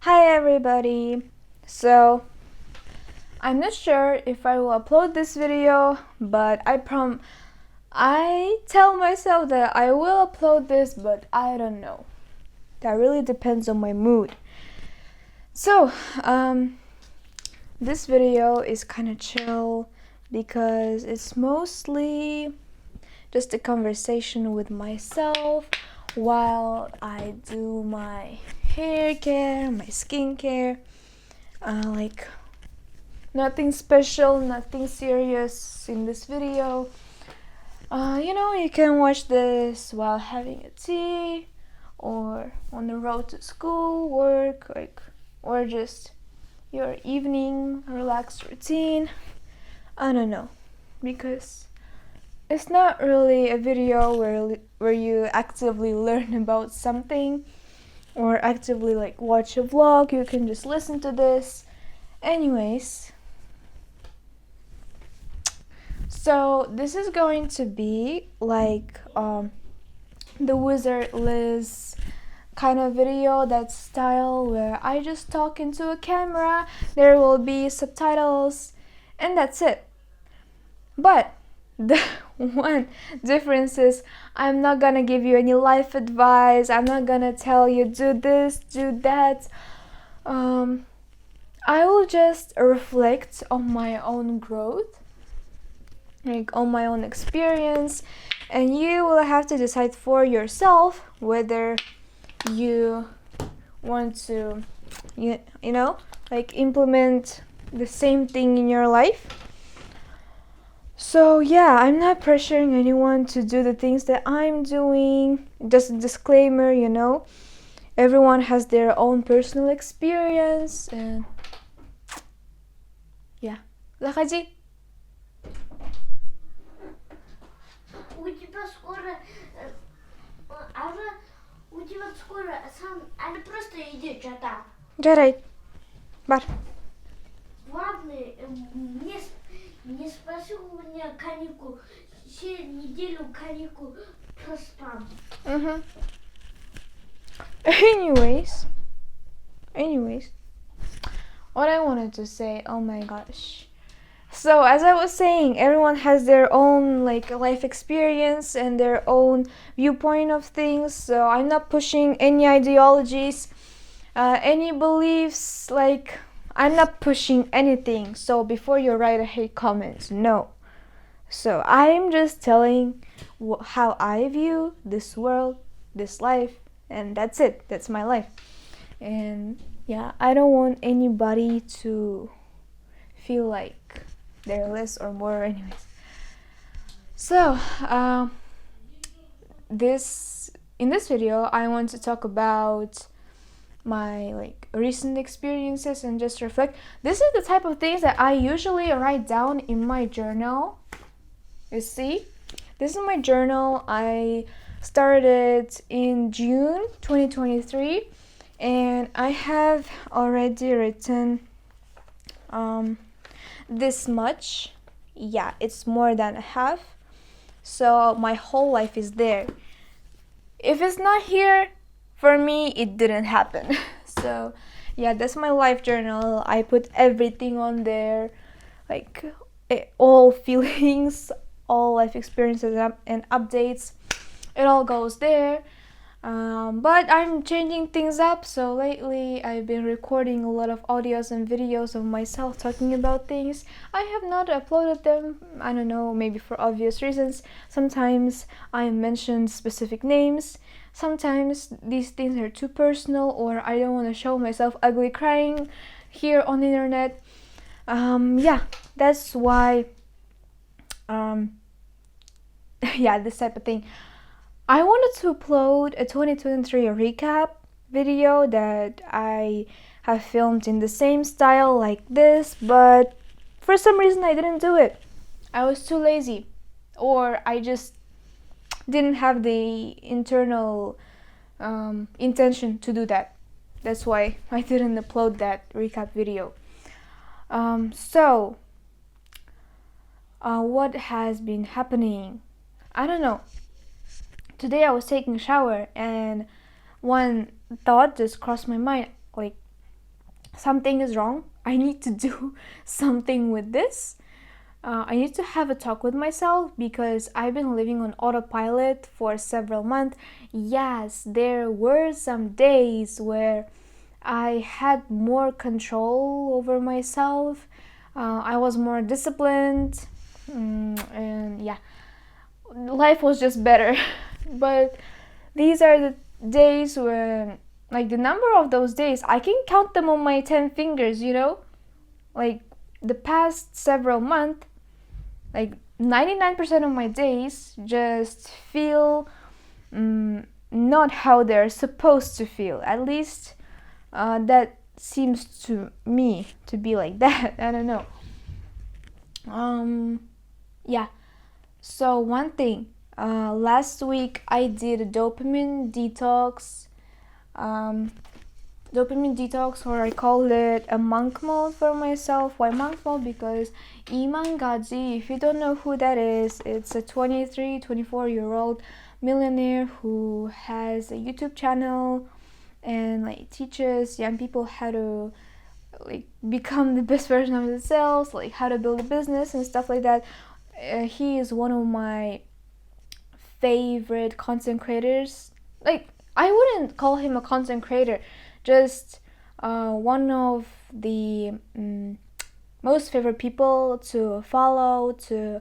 Hi everybody! So, I'm not sure if I will upload this video, but I tell myself that I will upload this, but I don't know. That really depends on my mood. So, this video is kind of chill because it's mostly just a conversation with myself while I do my hair care, my skincare, like nothing special, nothing serious in this video. You can watch this while having a tea or on the road to school, work, or just your evening relaxed routine. I don't know, because it's not really a video where you actively learn about something or actively watch a vlog. You can just listen to this. Anyways, so this is going to be like the Wizard Liz kind of video, that style where I just talk into a camera, there will be subtitles, and that's it. But the one difference is I'm not gonna give you any life advice. I'm not gonna tell you do this, do that. I will just reflect on my own growth, on my own experience, and you will have to decide for yourself whether you want to implement the same thing in your life. So yeah, I'm not pressuring anyone to do the things that I'm doing. Just a disclaimer, everyone has their own personal experience, and yeah. Заходи. У тебя скоро, у тебя скоро она просто идет что-то. Жарай. Бар. Ладно, не спросил у меня каникул, все неделю каникул проспам. Anyways, what I wanted to say, oh my gosh. So as I was saying, everyone has their own life experience and their own viewpoint of things. So I'm not pushing any ideologies, any beliefs. I'm not pushing anything. So before you write a hate comment, no. So I'm just telling how I view this world, this life, and that's it. That's my life. And yeah, I don't want anybody to feel like they're less or more. Anyways, so in this video I want to talk about my recent experiences and just reflect. This is the type of things that I usually write down in my journal. You see, this is my journal. I started in June 2023, and I have already written this much. Yeah, it's more than a half. So my whole life is there. If it's not here, for me, it didn't happen. So yeah, that's my life journal. I put everything on there, all feelings, all life experiences and updates. It all goes there. But I'm changing things up. So lately I've been recording a lot of audios and videos of myself talking about things. I have not uploaded them, I don't know, maybe for obvious reasons. Sometimes I mention specific names. Sometimes these things are too personal, or I don't want to show myself ugly crying here on the internet. Yeah, that's why yeah, this type of thing. I wanted to upload a 2023 recap video that I have filmed in the same style like this, but for some reason I didn't do it. I was too lazy, or I just didn't have the internal intention to do that. That's why I didn't upload that recap video. What has been happening? I don't know. Today I was taking a shower and one thought just crossed my mind, something is wrong. I need to do something with this. I need to have a talk with myself because I've been living on autopilot for several months. Yes, there were some days where I had more control over myself. I was more disciplined, and yeah, life was just better. But these are the days when, like, the number of those days, I can count them on my 10 fingers, you know? Like, the past several months, like 99% of my days just feel not how they're supposed to feel. At least that seems to me to be like that. I don't know. Yeah. So one thing, last week I did a dopamine detox. Or I call it a monk mode for myself. Why monk mode? Because Iman Gadzhi, if you don't know who that is, it's a 24-year-old millionaire who has a YouTube channel and like teaches young people how to like become the best version of themselves, like how to build a business and stuff like that. He is one of my favorite content creators. Like, I wouldn't call him a content creator, just one of the most favorite people to follow, to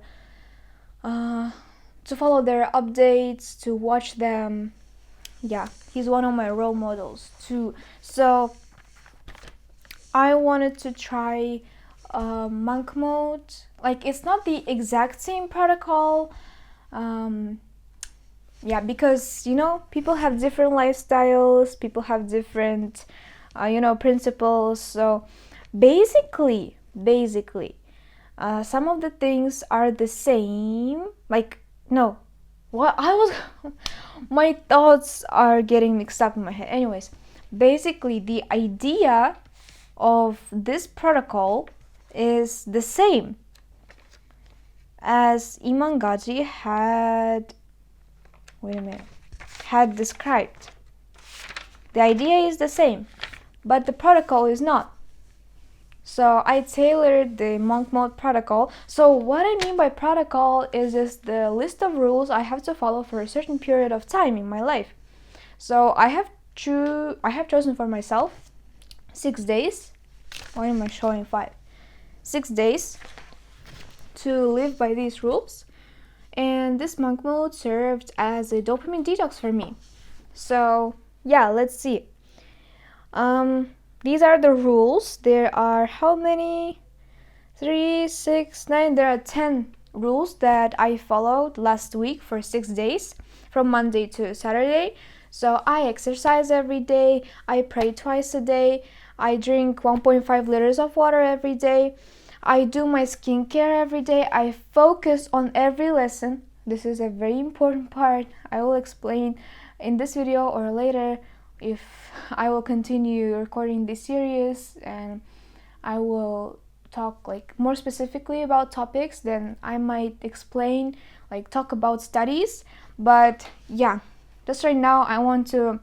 follow their updates, to watch them. Yeah, he's one of my role models too. So I wanted to try monk mode. Like, it's not the exact same protocol. Yeah, because, you know, people have different lifestyles, people have different, principles. So basically, some of the things are the same. Like, no, what I was, my thoughts are getting mixed up in my head. Anyways, basically, the idea of this protocol is the same as Iman Gadzhi had described. The idea is the same, but the protocol is not. So I tailored the monk mode protocol. So what I mean by protocol is just the list of rules I have to follow for a certain period of time in my life. So I have chosen for myself 6 days. Why am I showing 5? 6 days to live by these rules. And this monk mode served as a dopamine detox for me. So yeah, let's see. These are the rules. There are how many? 3, 6, 9. There are 10 rules that I followed last week for 6 days, from Monday to Saturday. So I exercise every day. I pray twice a day. I drink 1.5 liters of water every day. I do my skincare every day. I focus on every lesson. This is a very important part. I will explain in this video or later if I will continue recording this series, and I will talk like more specifically about topics. Then I might explain, like talk about studies. But yeah, just right now I want to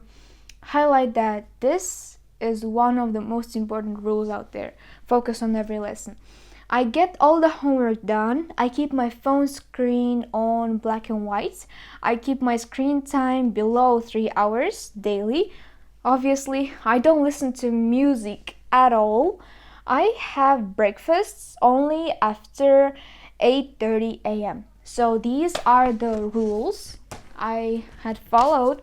highlight that this is one of the most important rules out there. Focus on every lesson. I get all the homework done. I keep my phone screen on black and white. I keep my screen time below 3 hours daily. Obviously, I don't listen to music at all. I have breakfasts only after 8:30 a.m. So these are the rules I had followed.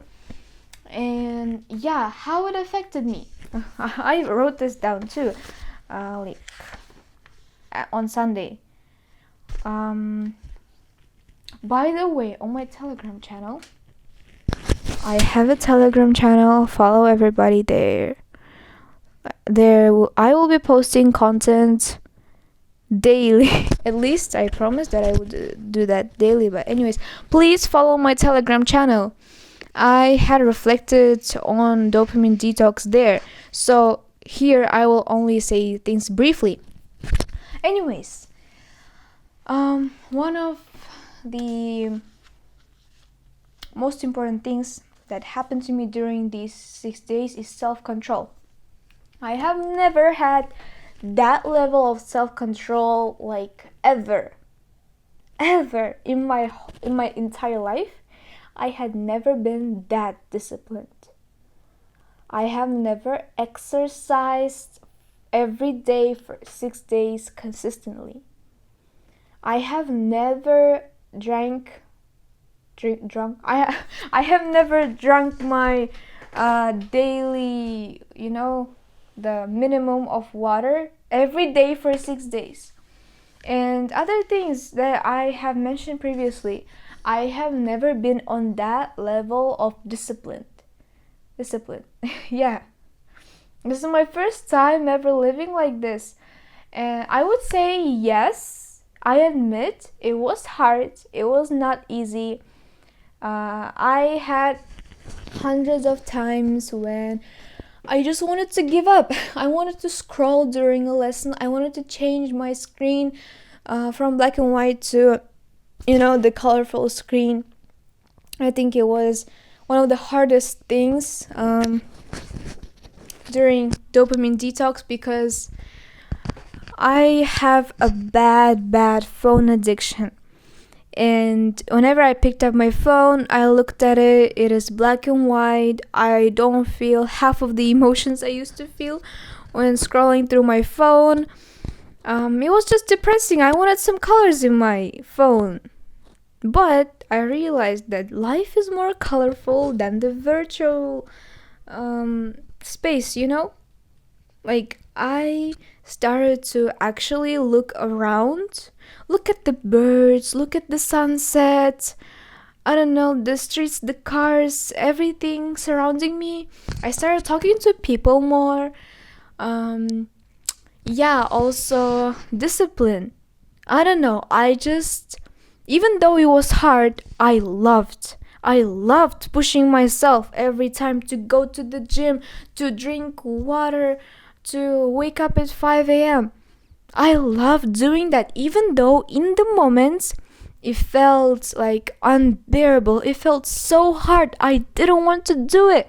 And yeah, how it affected me. I wrote this down too. On Sunday. By the way, on my Telegram channel, I have a Telegram channel. Follow everybody there. I will be posting content daily. At least I promised that I would do that daily. But anyways, please follow my Telegram channel. I had reflected on dopamine detox there. So here I will only say things briefly. Anyways, one of the most important things that happened to me during these 6 days is self-control. I have never had that level of self-control, like ever in my entire life. I had never been that disciplined. I have never exercised every day for 6 days consistently. I have never drunk. I have never drunk my daily, the minimum of water every day for 6 days. And other things that I have mentioned previously, I have never been on that level of discipline. Yeah. This is my first time ever living like this. And I would say yes, I admit it was hard. It was not easy. I had hundreds of times when I just wanted to give up. I wanted to scroll during a lesson. I wanted to change my screen from black and white to, the colorful screen. I think it was one of the hardest things during dopamine detox, because I have a bad phone addiction. And whenever I picked up my phone, I looked at it, it is black and white. I don't feel half of the emotions I used to feel when scrolling through my phone. It was just depressing. I wanted some colors in my phone. But I realized that life is more colorful than the virtual space, Like, I started to actually look around, look at the birds, look at the sunset, I don't know, the streets, the cars, everything surrounding me. I started talking to people more. Also discipline. I don't know, even though it was hard, I loved pushing myself every time to go to the gym, to drink water, to wake up at 5 a.m. I loved doing that, even though in the moments it felt like unbearable. It felt so hard. I didn't want to do it,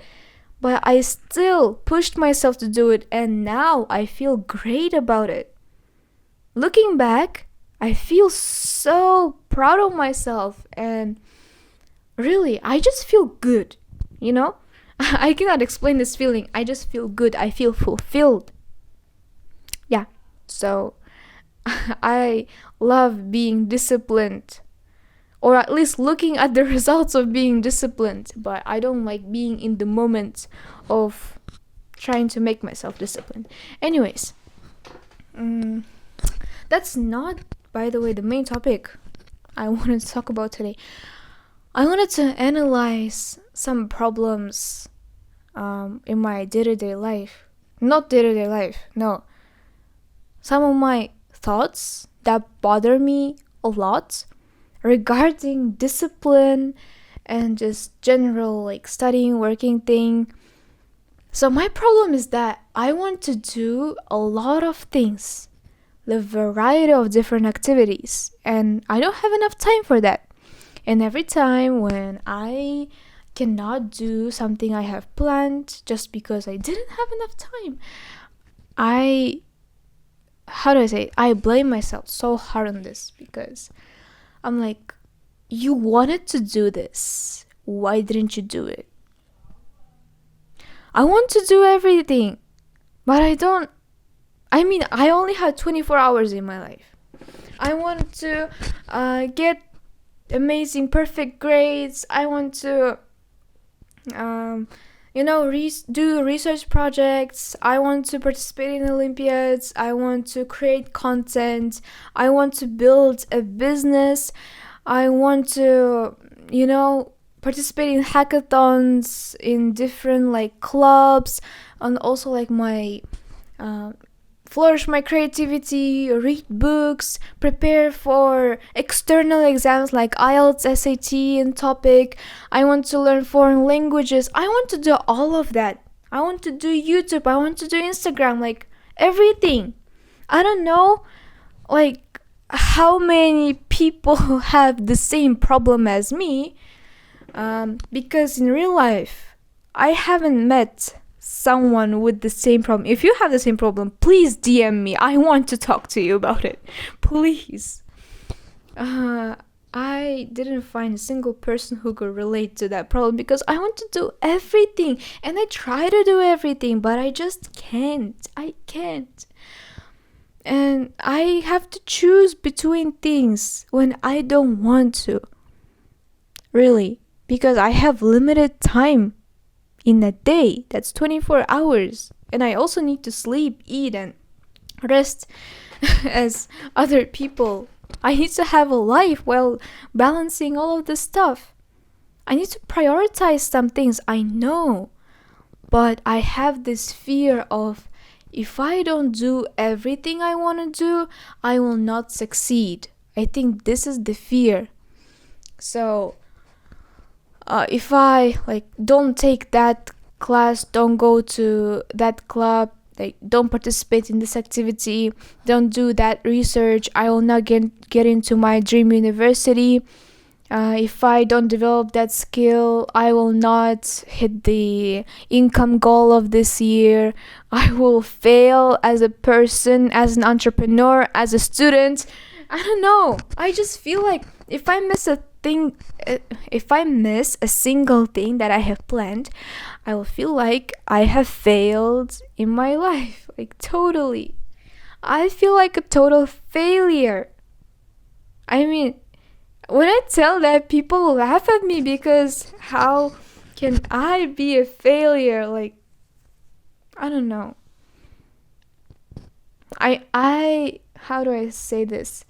but I still pushed myself to do it, and now I feel great about it. Looking back, I feel so proud of myself, and really, I just feel good, I cannot explain this feeling. I just feel good. I feel fulfilled. Yeah, so I love being disciplined, or at least looking at the results of being disciplined, but I don't like being in the moment of trying to make myself disciplined. Anyways, that's not, by the way, the main topic I wanted to talk about today. I wanted to analyze some problems in my day-to-day life. Not day-to-day life, no. Some of my thoughts that bother me a lot regarding discipline and just general studying, working thing. So my problem is that I want to do a lot of things, the variety of different activities, and I don't have enough time for that. And every time when I cannot do something I have planned just because I didn't have enough time, I blame myself so hard on this, because I'm like, you wanted to do this. Why didn't you do it? I want to do everything, but I only have 24 hours in my life. I want to get amazing, perfect grades. I want to, do research projects. I want to participate in Olympiads. I want to create content. I want to build a business. I want to, participate in hackathons, in different clubs, and also my flourish my creativity, read books, prepare for external exams like IELTS, SAT, and TOPIK. I want to learn foreign languages. I want to do all of that. I want to do YouTube. I want to do Instagram, everything. I don't know, how many people have the same problem as me, because in real life, I haven't met someone with the same problem, if you have the same problem, please DM me. I want to talk to you about it. Please. I didn't find a single person who could relate to that problem because I want to do everything and I try to do everything, but I just can't. I can't. And I have to choose between things when I don't want to. Really, because I have limited time in a day. That's 24 hours. And I also need to sleep, eat, and rest as other people. I need to have a life while balancing all of this stuff. I need to prioritize some things, I know. But I have this fear of if I don't do everything I want to do, I will not succeed. I think this is the fear. So, if I don't take that class, don't go to that club, don't participate in this activity, don't do that research, I will not get into my dream university. If I don't develop that skill, I will not hit the income goal of this year. I will fail as a person, as an entrepreneur, as a student. I don't know. I just feel like if I miss a single thing that I have planned, I will feel like I have failed in my life. Totally. I feel like a total failure. I mean, when I tell that, people laugh at me because how can I be a failure? I don't know. How do I say this?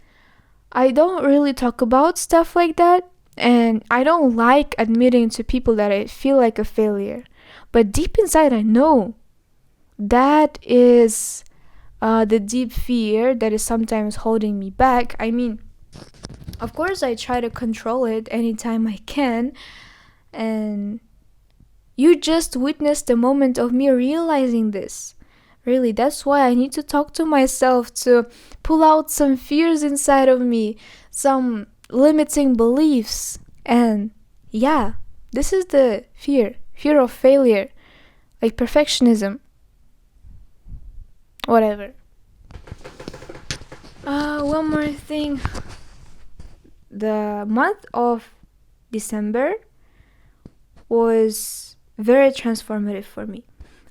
I don't really talk about stuff like that, and I don't like admitting to people that I feel like a failure. But deep inside, I know that is the deep fear that is sometimes holding me back. I mean, of course, I try to control it anytime I can, and you just witnessed the moment of me realizing this. Really, that's why I need to talk to myself to pull out some fears inside of me, some limiting beliefs. And yeah, this is the fear of failure, like perfectionism. Whatever. One more thing. The month of December was very transformative for me.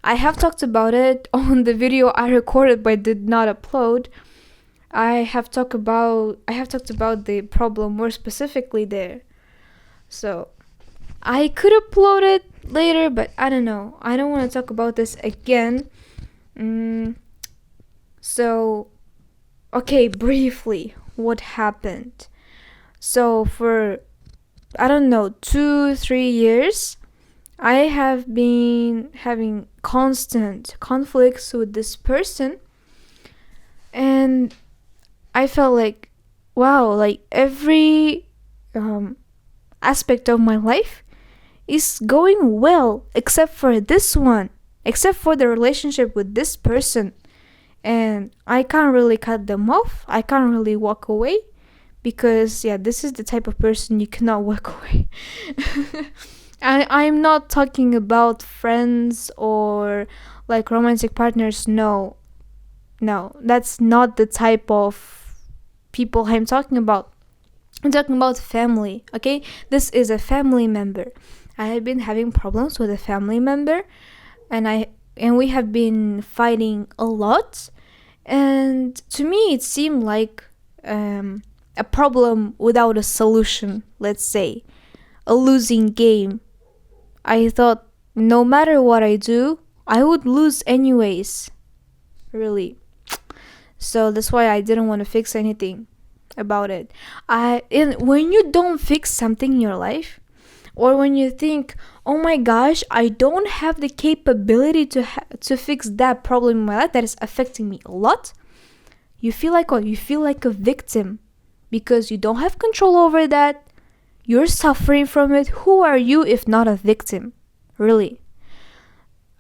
I have talked about it on the video I recorded but did not upload. I have talked about the problem more specifically there. So I could upload it later, but I don't know. I don't want to talk about this again. So, okay, briefly, what happened? So for, I don't know, 2-3 years, I have been having constant conflicts with this person, and I felt like, wow, every aspect of my life is going well except for this one, except for the relationship with this person. And I can't really cut them off. I can't really walk away because, yeah, this is the type of person you cannot walk away. I'm not talking about friends or romantic partners. No, that's not the type of people I'm talking about. I'm talking about family, okay? This is a family member. I have been having problems with a family member, and we have been fighting a lot. And to me, it seemed like a problem without a solution, let's say. A losing game. I thought no matter what I do, I would lose anyways. Really. So that's why I didn't want to fix anything about it. And when you don't fix something in your life, or when you think, oh my gosh, I don't have the capability to fix that problem in my life that is affecting me a lot, you feel like what? You feel like a victim because you don't have control over that. You're suffering from it. Who are you if not a victim? Really.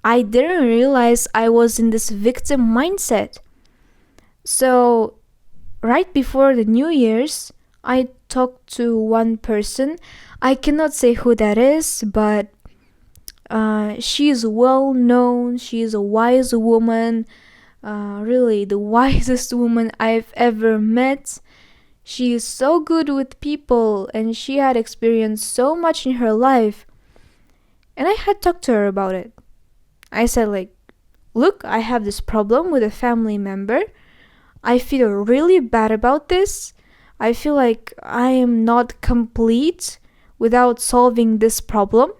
I didn't realize I was in this victim mindset. So, right before the New Year's, I talked to one person. I cannot say who that is, but She is well known. She is a wise woman. Really, the wisest woman I've ever met. She is so good with people, and she had experienced so much in her life. And I had talked to her about it. I said, like, look, I have this problem with a family member. I feel really bad about this. I feel like I am not complete without solving this problem.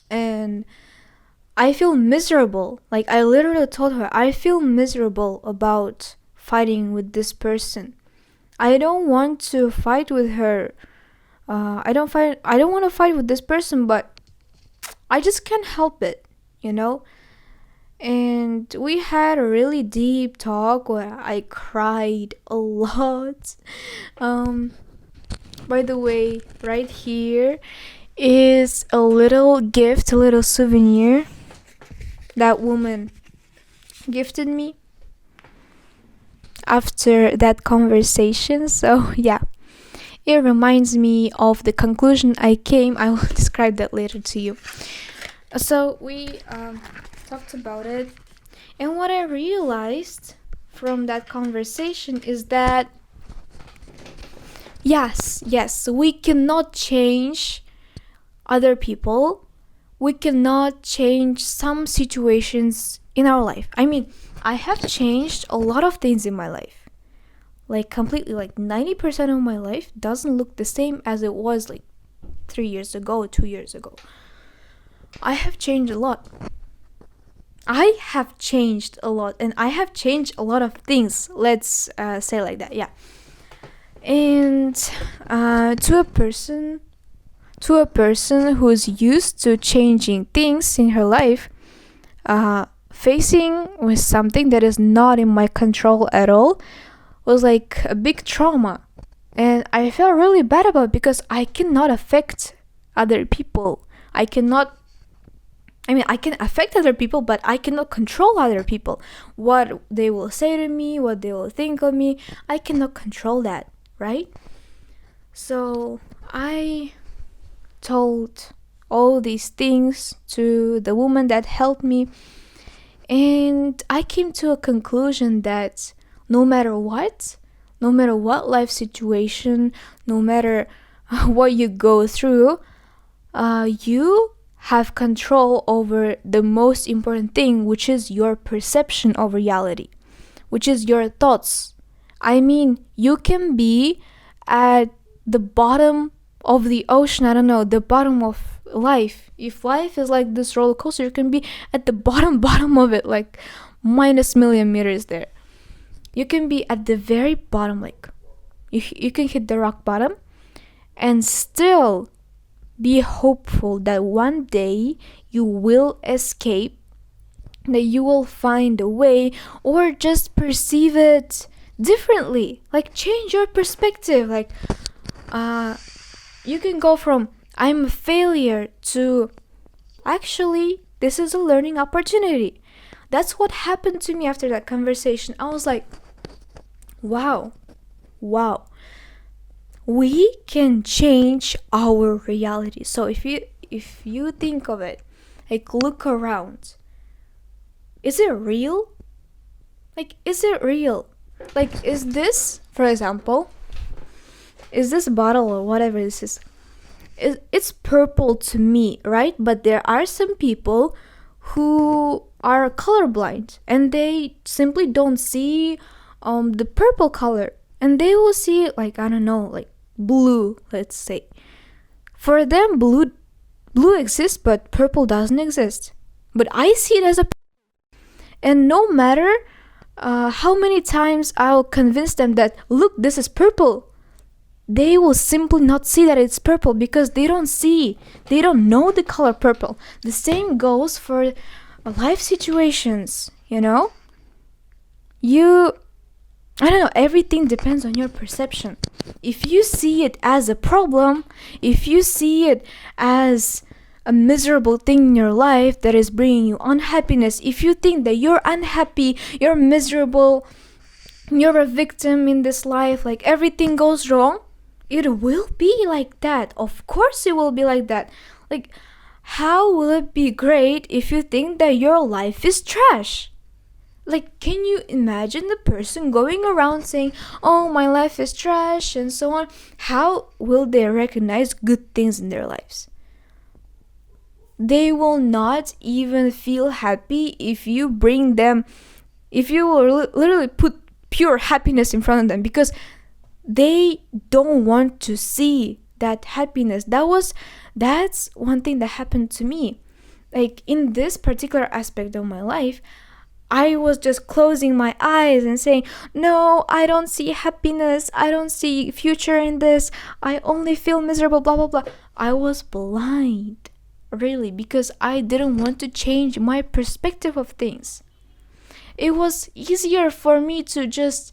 And I feel miserable. Like, I literally told her, I feel miserable about fighting with this person. I don't want to fight with her. I don't want to fight with this person, but I just can't help it, you know? And we had a really deep talk where I cried a lot. By the way, right here is a little gift, a little souvenir that woman gifted me after that conversation. So yeah, it reminds me of the conclusion I came. I will describe that later to you. So we talked about it, and what I realized from that conversation is that yes, we cannot change other people. We cannot change some situations in our life. I mean, I have changed a lot of things in my life. Like completely, like 90% of my life doesn't look the same as it was like 3 years ago, 2 years ago. I have changed a lot. I have changed a lot, and I have changed a lot of things. Let's say like that, yeah. And to a person who's used to changing things in her life, facing with something that is not in my control at all was like a big trauma. And I felt really bad about it because I cannot affect other people. I can affect other people, but I cannot control other people. What they will say to me, what they will think of me, I cannot control that, right? So I told all these things to the woman that helped me, and I came to a conclusion that no matter what life situation, no matter what you go through, you have control over the most important thing, which is your perception of reality, which is your thoughts. I mean, you can be at the bottom of the ocean, I don't know, the bottom of life. If life is like this roller coaster, you can be at the bottom of it, like minus million meters there. You can be at the very bottom, like you can hit the rock bottom and still be hopeful that one day you will escape, that you will find a way, or just perceive it differently. Like change your perspective. Like you can go from I'm a failure to actually this is a learning opportunity. That's what happened to me after that conversation. I was like, wow, we can change our reality. So if you think of it, like look around, is it real? Like, is it real? Like, is this, for example, is this bottle or whatever this is, it's purple to me, right? But there are some people who are colorblind and they simply don't see the purple color, and they will see it like, I don't know, like blue, let's say. For them, blue exists, but purple doesn't exist. But I see it as a, and no matter how many times I'll convince them that, look, this is purple, they will simply not see that it's purple because they don't know the color purple. The same goes for life situations, you know? I don't know, everything depends on your perception. If you see it as a problem, if you see it as a miserable thing in your life that is bringing you unhappiness, if you think that you're unhappy, you're miserable, you're a victim in this life, like everything goes wrong, it will be like that. Of course it will be like that. Like, how will it be great if you think that your life is trash? Like, can you imagine the person going around saying, oh, my life is trash, and so on? How will they recognize good things in their lives? They will not even feel happy if you bring them, if you will literally put pure happiness in front of them, because they don't want to see that happiness. That's one thing that happened to me. Like, in this particular aspect of my life, I was just closing my eyes and saying, no, I don't see happiness, I don't see future in this, I only feel miserable, blah blah blah. I was blind, really, because I didn't want to change my perspective of things. It was easier for me to just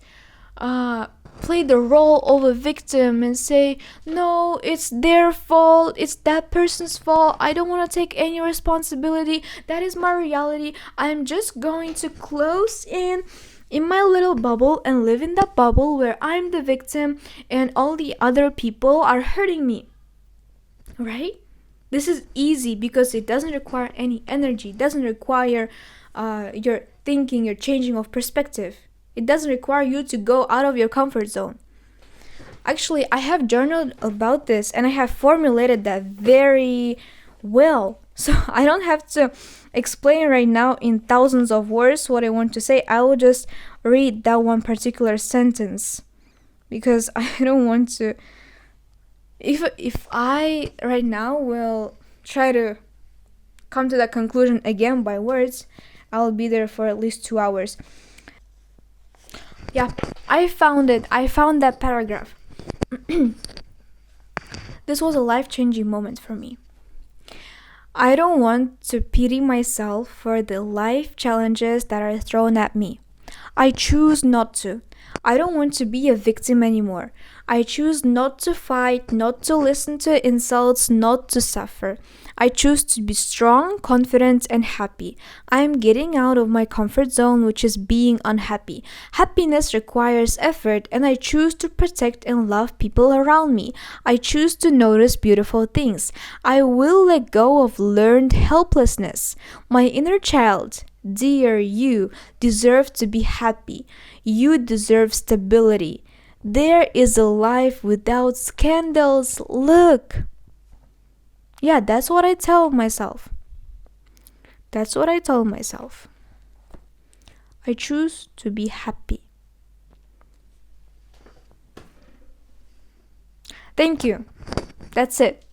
play the role of a victim and say, no, it's their fault, it's that person's fault, I don't want to take any responsibility, that is my reality, I'm just going to close in my little bubble and live in that bubble where I'm the victim and all the other people are hurting me, right? This is easy because it doesn't require any energy, it doesn't require your thinking, your changing of perspective. It doesn't require you to go out of your comfort zone. Actually, I have journaled about this and I have formulated that very well. So I don't have to explain right now in thousands of words what I want to say. I will just read that one particular sentence because I don't want to. If I right now will try to come to that conclusion again by words, I'll be there for at least 2 hours. Yeah, I found it. I found that paragraph. This was a life-changing moment for me. I don't want to pity myself for the life challenges that are thrown at me. I choose not to. I don't want to be a victim anymore. I choose not to fight, not to listen to insults, not to suffer. I choose to be strong, confident, and happy. I am getting out of my comfort zone, which is being unhappy. Happiness requires effort, and I choose to protect and love people around me. I choose to notice beautiful things. I will let go of learned helplessness. My inner child, dear you, deserve to be happy. You deserve stability. There is a life without scandals. Look. Yeah, that's what I tell myself. That's what I tell myself. I choose to be happy. Thank you. That's it.